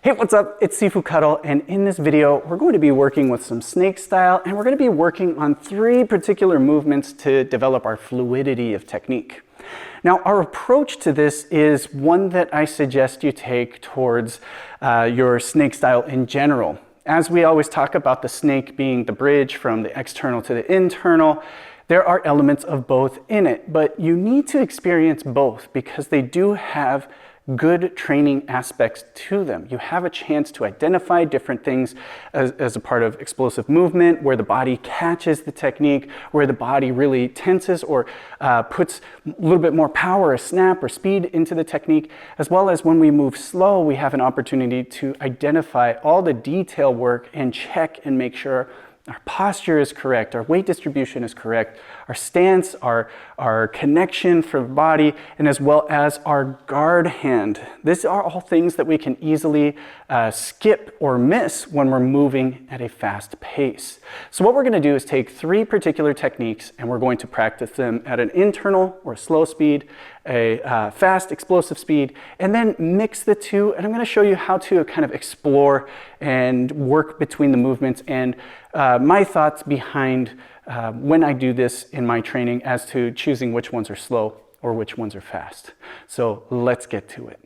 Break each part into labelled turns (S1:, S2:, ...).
S1: Hey, what's up? It's Sifu Kuttel, and in this video, we're going to be working with some snake style, and we're going to be working on 3 particular movements to develop our fluidity of technique. Now, our approach to this is one that I suggest you take towards your snake style in general. As we always talk about the snake being the bridge from the external to the internal, there are elements of both in it, but you need to experience both because they do have good training aspects to them. You have a chance to identify different things as a part of explosive movement, where the body catches the technique, where the body really tenses or puts a little bit more power, or snap or speed into the technique, as well as when we move slow, we have an opportunity to identify all the detail work and check and make sure our posture is correct, our weight distribution is correct, our stance, our connection for the body, and as well as our guard hand. These are all things that we can easily skip or miss when we're moving at a fast pace. So what we're going to do is take 3 particular techniques and we're going to practice them at an internal or slow speed, a fast explosive speed, and then mix the two. And I'm going to show you how to kind of explore and work between the movements and my thoughts behind when I do this in my training as to choosing which ones are slow or which ones are fast. So let's get to it.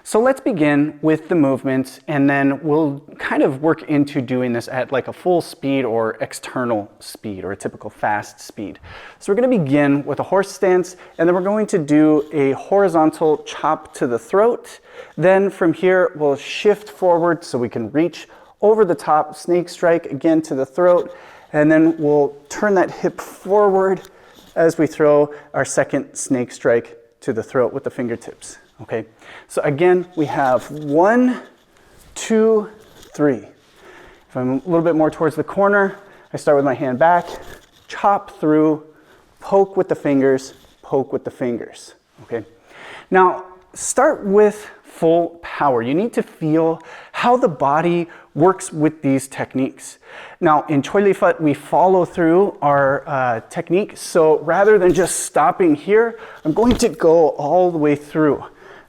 S1: So let's begin with the movements, and then we'll kind of work into doing this at like a full speed or external speed or a typical fast speed. So we're going to begin with a horse stance, and then we're going to do a horizontal chop to the throat. Then from here, we'll shift forward so we can reach over the top, snake strike again to the throat, and then we'll turn that hip forward as we throw our second snake strike to the throat with the fingertips. Okay, so again, we have 1, 2, 3. If I'm a little bit more towards the corner, I start with my hand back, chop through, poke with the fingers, poke with the fingers. Okay, now start with full power. You need to feel how the body works with these techniques. Now in Choi Li Fut, we follow through our technique. So rather than just stopping here, I'm going to go all the way through.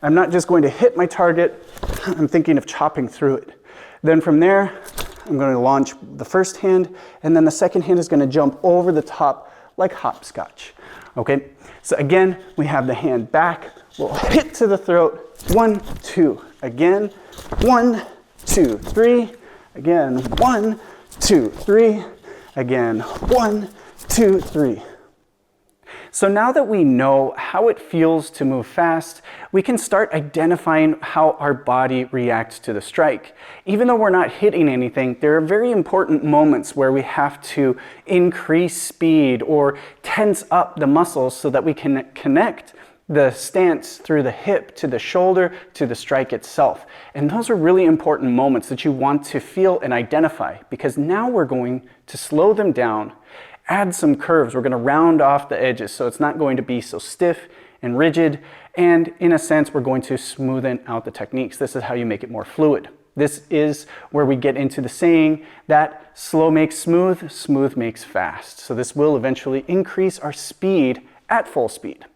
S1: I'm not just going to hit my target, I'm thinking of chopping through it. Then from there, I'm going to launch the first hand, and then the second hand is going to jump over the top like hopscotch. Okay, so again, we have the hand back, we'll hit to the throat, 1, 2, again, 1, 2, 3, again, 1, 2, 3, again, 1, 2, 3. So now that we know how it feels to move fast, we can start identifying how our body reacts to the strike. Even though we're not hitting anything, there are very important moments where we have to increase speed or tense up the muscles so that we can connect the stance through the hip to the shoulder to the strike itself. And those are really important moments that you want to feel and identify, because now we're going to slow them down, add some curves. We're going to round off the edges so it's not going to be so stiff and rigid, and in a sense we're going to smoothen out the techniques. This is how you make it more fluid. This is where we get into the saying that slow makes smooth, smooth makes fast. So this will eventually increase our speed at full speed.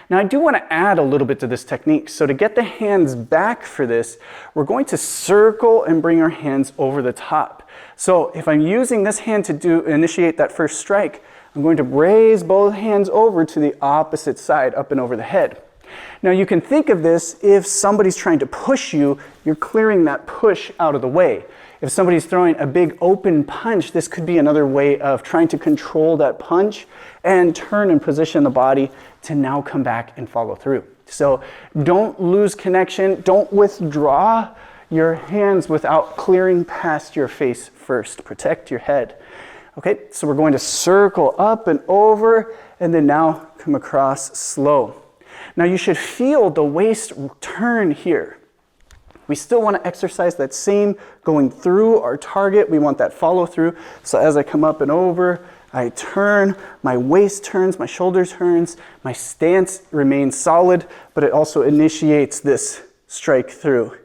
S1: Now I do want to add a little bit to this technique. So to get the hands back for this, we're going to circle and bring our hands over the top. So if I'm using this hand to initiate that first strike, I'm going to raise both hands over to the opposite side, up and over the head. Now you can think of this, if somebody's trying to push you, you're clearing that push out of the way. If somebody's throwing a big open punch, this could be another way of trying to control that punch and turn and position the body to now come back and follow through. So don't lose connection, don't withdraw your hands without clearing past your face first. Protect your head. Okay, so we're going to circle up and over, and then now come across slow. Now you should feel the waist turn here. We still want to exercise that same going through our target. We want that follow through. So as I come up and over, I turn, my waist turns, my shoulder turns, my stance remains solid, but it also initiates this strike through.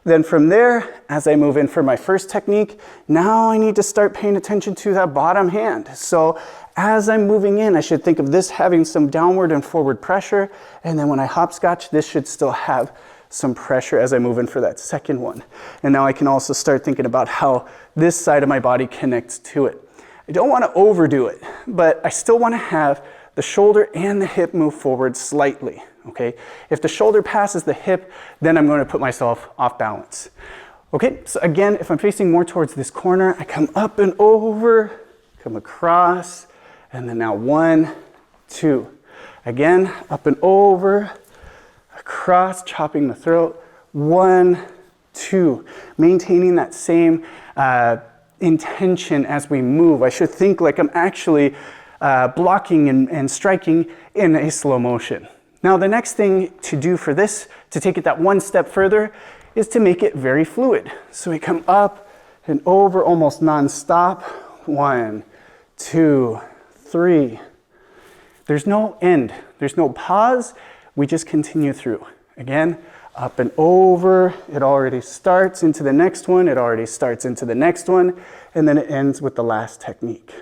S1: Then from there, as I move in for my first technique, now I need to start paying attention to that bottom hand. So as I'm moving in, I should think of this having some downward and forward pressure. And then when I hopscotch, this should still have some pressure as I move in for that second one. And now I can also start thinking about how this side of my body connects to it. I don't want to overdo it, but I still want to have the shoulder and the hip move forward slightly, okay? If the shoulder passes the hip, then I'm going to put myself off balance. Okay, so again, if I'm facing more towards this corner, I come up and over, come across, and then now 1, 2. Again, up and over, across, chopping the throat, 1, 2. Maintaining that same intention as we move. I should think like I'm actually blocking and striking in a slow motion. Now the next thing to do for this, to take it that one step further, is to make it very fluid. So we come up and over almost non-stop. 1, 2, 3. There's no end. There's no pause. We just continue through. Again, up and over. It already starts into the next one. It already starts into the next one. And then it ends with the last technique.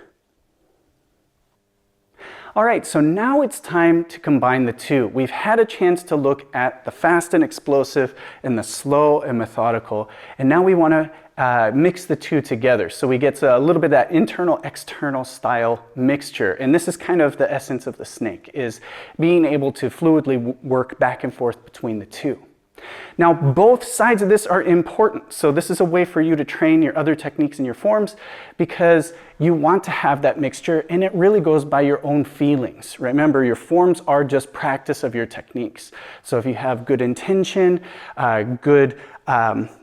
S1: All right, so now it's time to combine the two. We've had a chance to look at the fast and explosive and the slow and methodical, and now we want to mix the two together. So we get a little bit of that internal-external style mixture, and this is kind of the essence of the snake, is being able to fluidly work back and forth between the two. Now, both sides of this are important. So this is a way for you to train your other techniques and your forms, because you want to have that mixture, and it really goes by your own feelings. Remember, your forms are just practice of your techniques. So if you have good intention, good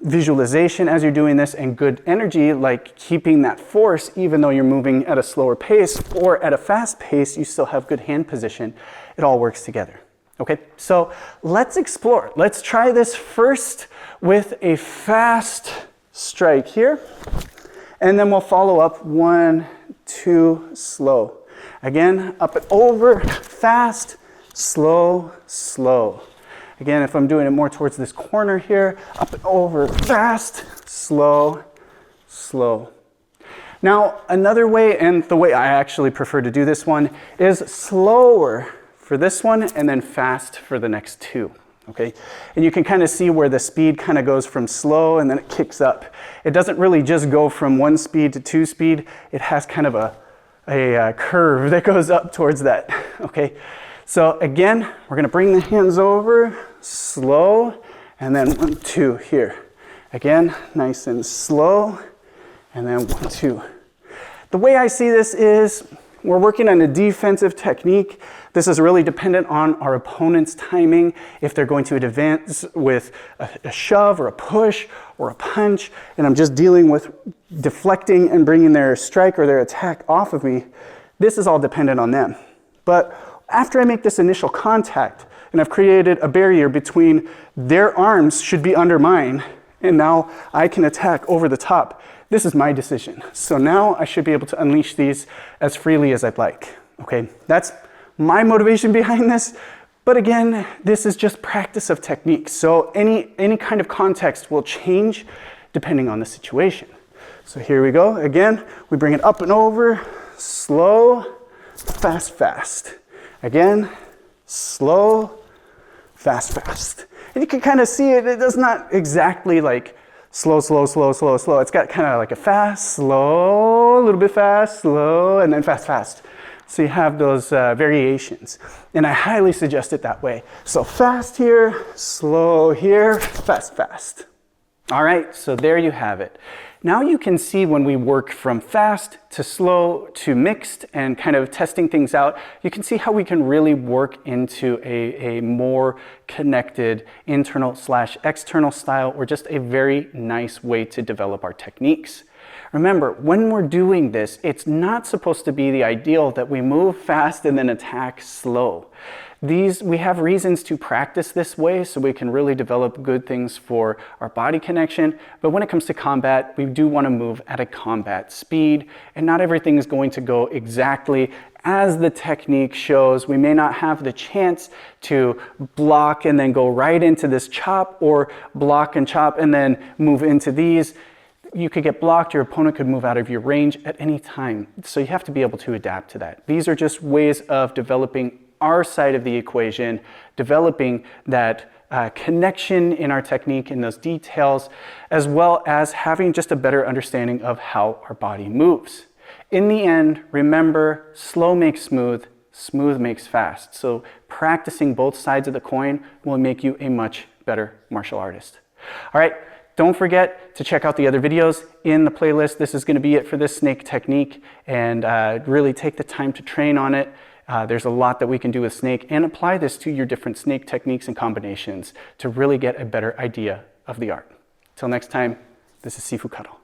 S1: visualization as you're doing this, and good energy, like keeping that force even though you're moving at a slower pace or at a fast pace, you still have good hand position. It all works together. Okay, so let's explore. Let's try this first with a fast strike here, and then we'll follow up 1, 2, slow. Again, up and over, fast, slow, slow. Again, if I'm doing it more towards this corner here, up and over, fast, slow, slow. Now, another way, and the way I actually prefer to do this one, is slower for this one, and then fast for the next two, okay? And you can kind of see where the speed kind of goes from slow and then it kicks up. It doesn't really just go from 1 speed to 2 speed. It has kind of a curve that goes up towards that, okay? So again, we're gonna bring the hands over, slow, and then 1, 2 here. Again, nice and slow, and then 1, 2. The way I see this is, we're working on a defensive technique. This is really dependent on our opponent's timing. If they're going to advance with a shove or a push or a punch, and I'm just dealing with deflecting and bringing their strike or their attack off of me, this is all dependent on them. But after I make this initial contact, and I've created a barrier between their arms should be under mine, and now I can attack over the top. This is my decision. So now I should be able to unleash these as freely as I'd like, okay? That's my motivation behind this. But again, this is just practice of technique. So any kind of context will change depending on the situation. So here we go. Again, we bring it up and over, slow, fast, fast. Again, slow, fast, fast. And you can kind of see it does not exactly like slow, slow, slow, slow, slow. It's got kind of like a fast, slow, a little bit fast, slow, and then fast, fast. So you have those variations. And I highly suggest it that way. So fast here, slow here, fast, fast. All right, so there you have it. Now you can see when we work from fast to slow to mixed and kind of testing things out, you can see how we can really work into a more connected internal/external style, or just a very nice way to develop our techniques. Remember, when we're doing this, it's not supposed to be the ideal that we move fast and then attack slow. We have reasons to practice this way so we can really develop good things for our body connection. But when it comes to combat, we do want to move at a combat speed, and not everything is going to go exactly as the technique shows. We may not have the chance to block and then go right into this chop, or block and chop and then move into these. You could get blocked, your opponent could move out of your range at any time. So you have to be able to adapt to that. These are just ways of developing our side of the equation, developing that connection in our technique, in those details, as well as having just a better understanding of how our body moves. In the end, remember, slow makes smooth, smooth makes fast. So practicing both sides of the coin will make you a much better martial artist. All right, don't forget to check out the other videos in the playlist. This is going to be it for this snake technique, and really take the time to train on it. There's a lot that we can do with snake, and apply this to your different snake techniques and combinations to really get a better idea of the art. Till next time, this is Sifu Kuttel.